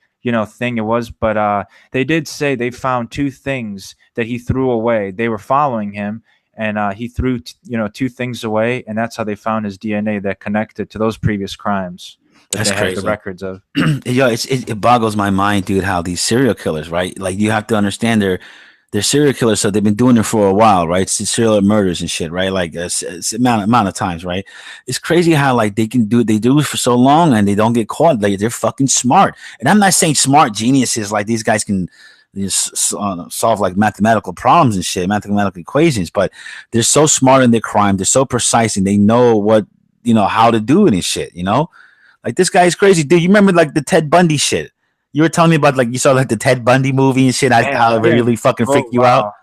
thing it was, but they did say they found two things that he threw away. They were following him, and he threw two things away, and that's how they found his DNA that connected to those previous crimes that That's they had the crazy. records of. Yo, it boggles my mind, dude, how these serial killers, right? Like you have to understand they're serial killers, so they've been doing it for a while, right? It's serial murders and shit, right? Like amount of times, right? It's crazy how like they do it for so long and they don't get caught. Like they're fucking smart, and I'm not saying smart geniuses like these guys can just solve like mathematical problems and shit, mathematical equations, but they're so smart in their crime. They're so precise and they know what how to do it and shit. Like this guy is crazy, dude. You remember like the Ted Bundy shit? You were telling me about like you saw like the Ted Bundy movie and shit. Man, How it yeah. really fucking Oh, freaked you out. wow.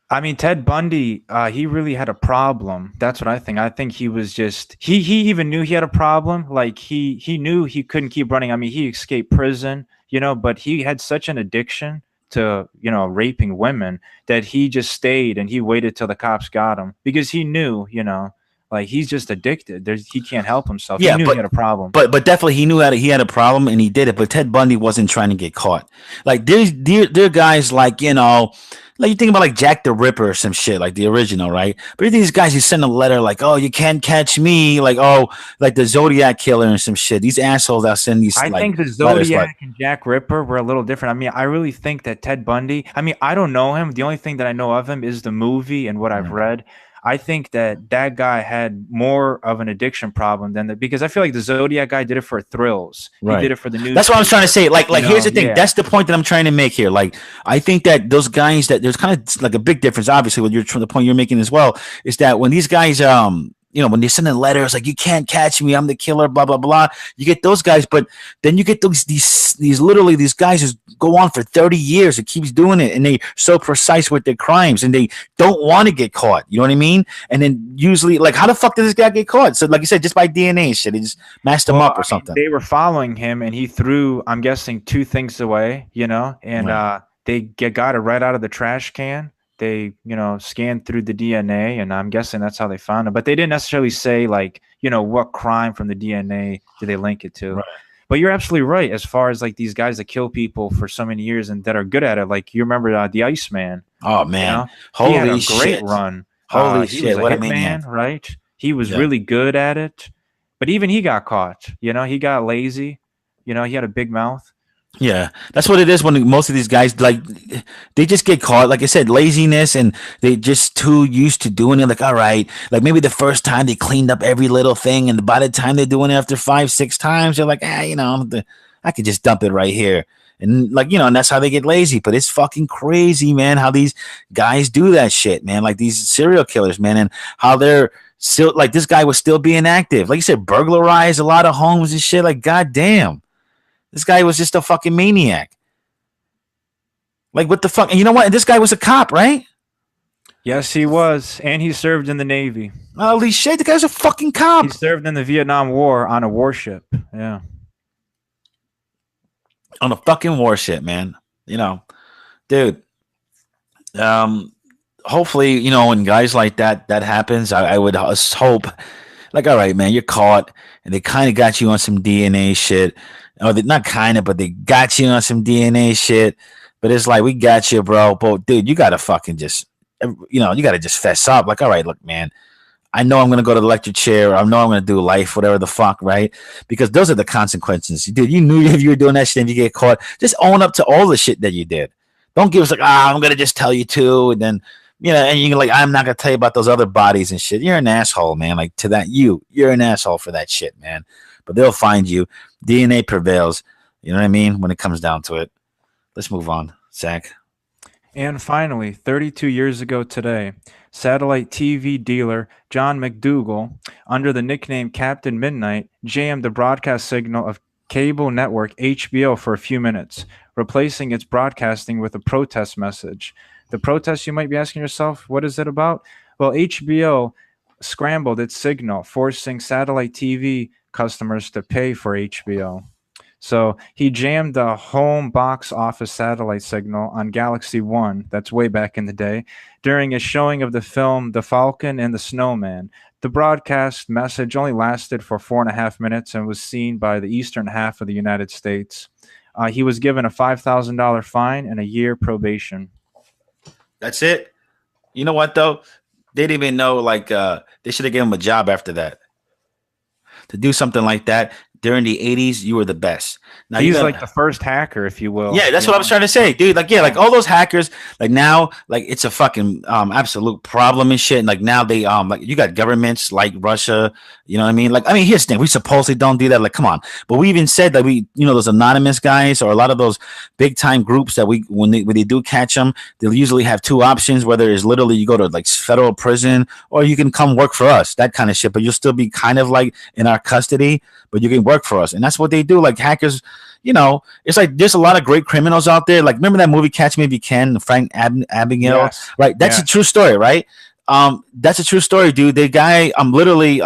I mean, Ted Bundy, he really had a problem. That's what I think. I think he was just he even knew he had a problem. Like he knew he couldn't keep running. I mean, he escaped prison, but he had such an addiction to raping women that he just stayed and he waited till the cops got him because he knew, like he's just addicted. He can't help himself. Yeah, he knew he had a problem. But definitely he knew he had a problem and he did it. But Ted Bundy wasn't trying to get caught. Like there are guys like like you think about like Jack the Ripper or some shit like the original, right? But these guys, you send a letter like, oh, you can't catch me, like like the Zodiac killer and some shit. These assholes that send these. I like, think the Zodiac and Jack Ripper were a little different. I mean, I really think that Ted Bundy, I mean, I don't know him. The only thing that I know of him is the movie and what I've read. I think that guy had more of an addiction problem than because I feel like the Zodiac guy did it for thrills. Right. He did it for the news. That's what I'm trying to say. Like here's the thing. Yeah. That's the point that I'm trying to make here. Like, I think that those guys that there's kind of like a big difference, obviously, with the point you're making as well, is that when these guys, when they send in letters like you can't catch me, I'm the killer, blah blah blah. You get those guys, but then you get these literally these guys who go on for 30 years. It keeps doing it, and they so precise with their crimes, and they don't want to get caught. You know what I mean? And then usually, like, how the fuck did this guy get caught? So, like you said, just by DNA and shit, they just mashed him up or something. They were following him, and he threw, I'm guessing, two things away. And they got it right out of the trash can. They, scanned through the DNA, and I'm guessing that's how they found him. But they didn't necessarily say, like, what crime from the DNA did they link it to. Right. But you're absolutely right as far as, like, these guys that kill people for so many years and that are good at it. Like, you remember the Iceman. Oh, man. Holy shit. He had a great run. Holy shit. What a man, right? He was really good at it. But even he got caught. He got lazy. He had a big mouth. Yeah, that's what it is when most of these guys, like, they just get caught, like I said, laziness, and they just too used to doing it. Like, all right, like maybe the first time they cleaned up every little thing, and by the time they're doing it after 5-6 times, they're like, I could just dump it right here. And like, and that's how they get lazy. But it's fucking crazy, man, how these guys do that shit, man. Like these serial killers, man, and how they're Still, like this guy was still being active. Like you said, burglarized a lot of homes and shit. Like, goddamn, this guy was just a fucking maniac. Like, what the fuck? And you know what? And this guy was a cop, right? Yes, he was, and he served in the Navy. Holy shit, the guy's a fucking cop. He served in the Vietnam War on a warship. Yeah. On a fucking warship, man. You know, dude. Hopefully, you know, when guys like that happens, I would hope, like, all right, man, you're caught, and they kind of got you on some DNA shit, or they, not kind of, but they got you on some DNA shit. But it's like, we got you, bro. But dude, you gotta fucking just, you know, you gotta just fess up. Like, all right, look, man, I know I'm gonna go to the electric chair. I know I'm gonna do life, whatever the fuck, right? Because those are the consequences, dude. You knew if you were doing that shit and you get caught, just own up to all the shit that you did. Don't give us like, I'm gonna just tell you too, and then you know, and you're like, I'm not gonna tell you about those other bodies and shit. You're an asshole, man. Like to that, you're an asshole for that shit, man. But they'll find you. DNA prevails. You know what I mean? When it comes down to it. Let's move on, Zach. And finally, 32 years ago today, satellite TV dealer John McDougal, under the nickname Captain Midnight, jammed the broadcast signal of cable network HBO for a few minutes, replacing its broadcasting with a protest message. The protest, you might be asking yourself, what is it about? Well, HBO scrambled its signal, forcing satellite TV customers to pay for HBO. So he jammed the home box office satellite signal on Galaxy One, that's way back in the day, during a showing of the film The Falcon and the Snowman. The broadcast message only lasted for 4.5 minutes and was seen by the eastern half of the United States. He was given a $5,000 fine and a year probation. That's it. You know what though? They didn't even know. Like they should have given him a job after that. To do something like that during the 80s, you were the best. Now he's like the first hacker, if you will. Yeah, that's what I was trying to say, dude. Like, yeah, like all those hackers, like now, like it's a fucking absolute problem and shit. And like now they like you got governments like Russia, you know what I mean? Like, I mean, here's the thing, we supposedly don't do that. Like, come on. But we even said that we, you know, those anonymous guys or a lot of those big time groups that when they do catch them, they'll usually have two options, whether it's literally you go to like federal prison or you can come work for us, that kind of shit. But you'll still be kind of like in our custody, but you can work for us. And that's what they do. Like hackers, you know, it's like there's a lot of great criminals out there. Like, remember that movie Catch Me If You Can, Frank Abagnale? Yes. Right? That's a true story, right? That's a true story, dude. The guy literally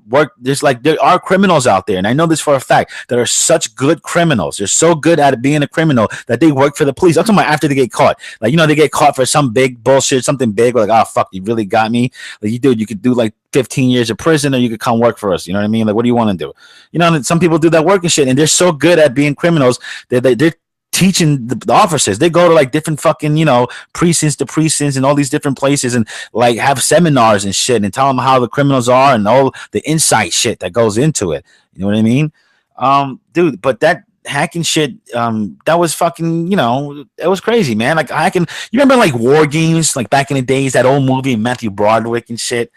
worked. There's like there are criminals out there, and I know this for a fact. That are such good criminals. They're so good at being a criminal that they work for the police. I'm talking about after they get caught. Like, you know, they get caught for some big bullshit, something big. Like, oh fuck, you really got me. Like, you could do like 15 years of prison, or you could come work for us. You know what I mean? Like, what do you want to do? You know, some people do that work and shit, and they're so good at being criminals that they're teaching the officers. They go to like different fucking, you know, precincts to precincts and all these different places and like have seminars and shit and tell them how the criminals are and all the insight shit that goes into it. You know what I mean? Dude, but that hacking shit, that was fucking, you know, it was crazy, man. Like hacking, you remember like War Games, like back in the days, that old movie, Matthew Broderick and shit.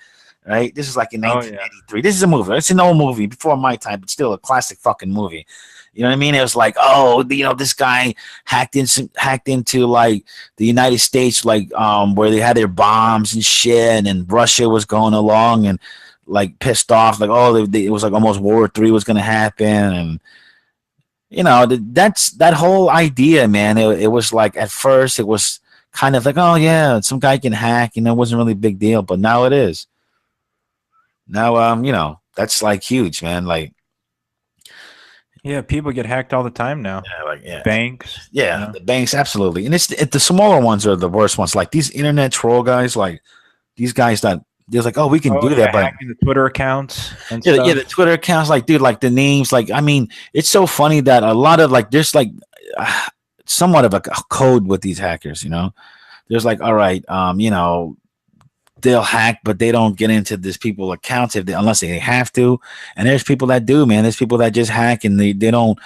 Right? This is like in 1983. This is a movie. It's an old movie before my time, but still a classic fucking movie. You know what I mean? It was like, oh, you know, this guy hacked into like the United States, like where they had their bombs and shit, and Russia was going along and like pissed off, like, oh, it was like almost World War III was gonna happen, and you know, that's that whole idea, man. It was like at first it was kind of like, oh yeah, some guy can hack, you know, it wasn't really a big deal, but now it is. Now, you know, that's like huge, man. Like, yeah, people get hacked all the time now. Banks. Yeah, you know? the banks, absolutely. And it's the smaller ones are the worst ones. Like these internet troll guys, like these guys that they're like, oh, we can do that, but hacking the Twitter accounts and yeah, stuff. yeah, the Twitter accounts, like, dude, like the names, like, I mean, it's so funny that a lot of like there's like somewhat of a code with these hackers, you know. There's like, all right, you know, they'll hack, but they don't get into this people accounts unless they have to. And there's people that do, man. There's people that just hack and they don't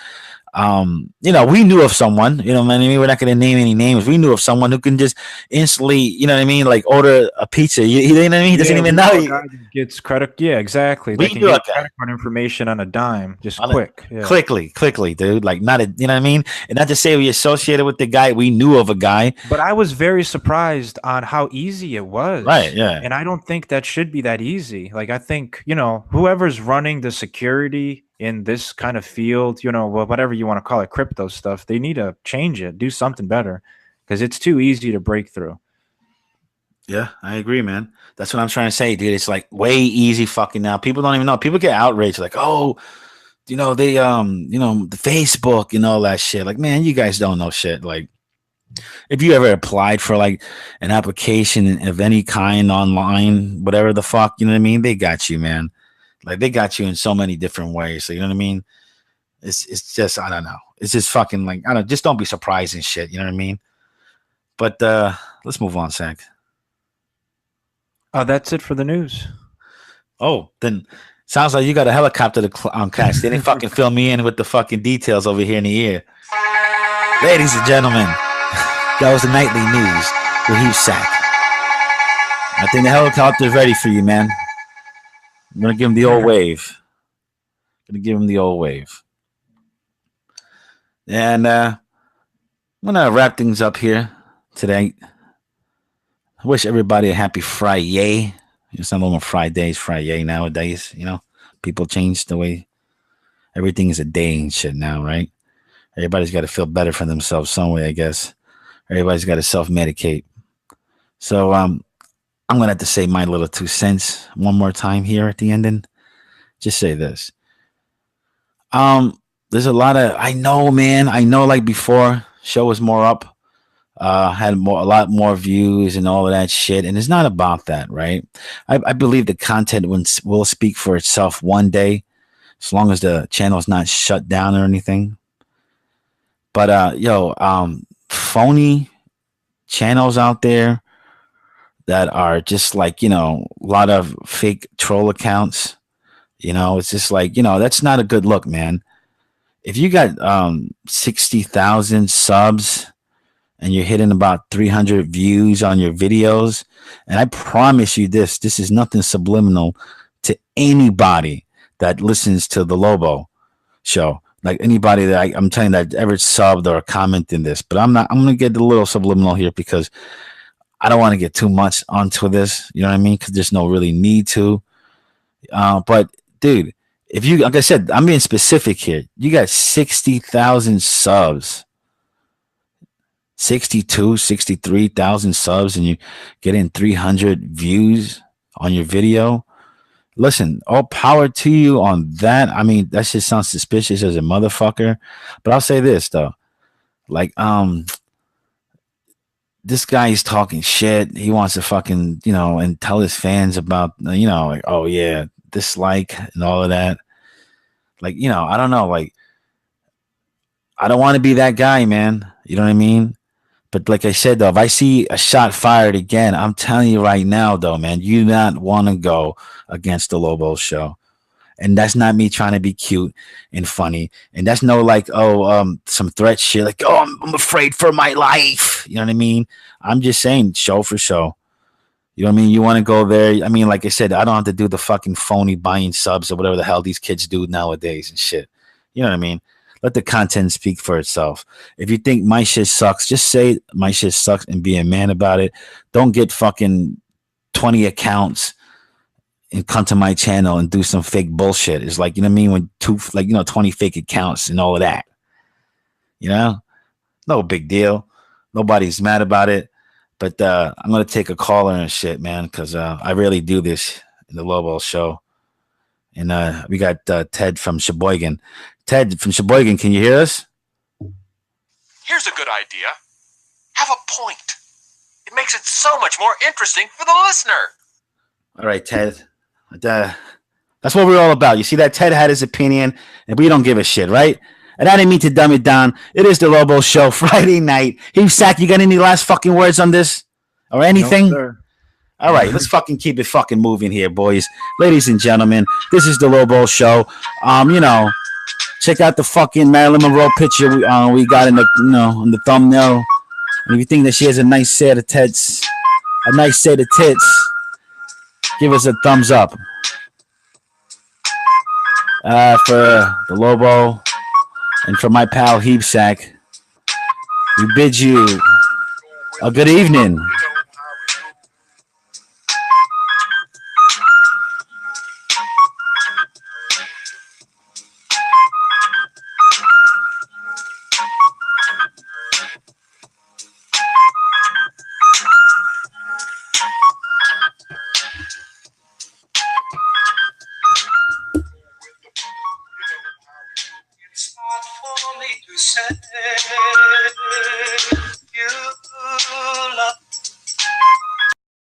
We knew of someone, what I mean? We're not going to name any names. We knew of someone who can just instantly, you know what I mean? Like order a pizza. You know what I mean? He doesn't Yeah, even we know. know a guy that gets credit. Yeah, exactly. We They can knew a get guy. credit card information on a dime, just On it quick. Yeah. quickly, dude. Like not a, you know what I mean? And not to say we associated with the guy. We knew of a guy. But I was very surprised on how easy it Right. was. Yeah. And I don't think that should be that easy. Like, I think, whoever's running the security in this kind of field, whatever you want to call it, crypto stuff, they need to change it, do something better because it's too easy to break through. Yeah, I agree, man. That's what I'm trying to say, dude. It's like way easy fucking now. People don't even know. People get outraged, like, oh, they the Facebook and all that shit. Like, man, you guys don't know shit. Like, if you ever applied for like an application of any kind online, whatever the fuck, you know what I mean? They got you, man. Like they got you in so many different ways. So you know what I mean? It's just I don't know. It's just fucking like I don't just don't be surprised and shit. You know what I mean? But let's move on, Zach. Oh, that's it for the news. Oh, then sounds like you got a helicopter to catch. They didn't fucking fill me in with the fucking details over here in the ear. Ladies and gentlemen, that was the nightly news with Heath Sack. I think the helicopter's ready for you, man. I'm gonna give him the old wave. And I'm gonna wrap things up here today. I wish everybody a happy Friday. It's not only Fridays, Friday nowadays. People change the way everything is a day and shit now, right? Everybody's got to feel better for themselves some way, I guess. Everybody's got to self-medicate. So I'm gonna have to say my little 2 cents one more time here at the ending. Just say this. There's a lot of I know, man. I know, like before, show was more up. Had a lot more views and all of that shit. And it's not about that, right? I believe the content will speak for itself one day, as long as the channel is not shut down or anything. But phony channels out there that are just like, a lot of fake troll accounts. It's just like, that's not a good look, man. If you got 60,000 subs and you're hitting about 300 views on your videos, and I promise you this is nothing subliminal to anybody that listens to the Lobo show. Like anybody that I'm telling that ever subbed or commented this, but I'm going to get a little subliminal here because I don't want to get too much onto this. You know what I mean? Because there's no really need to. But dude, if you, like I said, I'm being specific here. You got 60,000 subs. 63,000 subs and you get in 300 views on your video. Listen, all power to you on that. I mean, that shit sounds suspicious as a motherfucker. But I'll say this though. Like, this guy is talking shit. He wants to fucking, and tell his fans about, like, oh yeah, dislike and all of that. Like, I don't know. Like, I don't want to be that guy, man. You know what I mean? But like I said, though, if I see a shot fired again, I'm telling you right now, though, man, you do not want to go against the Lobo show. And that's not me trying to be cute and funny. And that's no like, some threat shit. Like, I'm afraid for my life. You know what I mean? I'm just saying show for show. You know what I mean? You want to go there. I mean, like I said, I don't have to do the fucking phony buying subs or whatever the hell these kids do nowadays and shit. You know what I mean? Let the content speak for itself. If you think my shit sucks, just say my shit sucks and be a man about it. Don't get fucking 20 accounts and come to my channel and do some fake bullshit. It's like, you know what I mean? When 20 fake accounts and all of that. No big deal. Nobody's mad about it. But I'm going to take a caller and shit, man, because I rarely do this in the Lobo show. And we got Ted from Sheboygan. Ted from Sheboygan, can you hear us? Here's a good idea. Have a point. It makes it so much more interesting for the listener. All right, Ted. That's what we're all about. You see that Ted had his opinion, and we don't give a shit, right? And I didn't mean to dumb it down. It is the Lobo show, Friday night. Heath Sack, you got any last fucking words on this? Or anything? No, All right, let's fucking keep it fucking moving here, boys. Ladies and gentlemen, this is the Lobo show. Check out the fucking Marilyn Monroe picture we got in the in the thumbnail. And if you think that she has a nice set of tits, give us a thumbs up. For the Lobo and for my pal Heapsack, we bid you a good evening. It's not for me to say.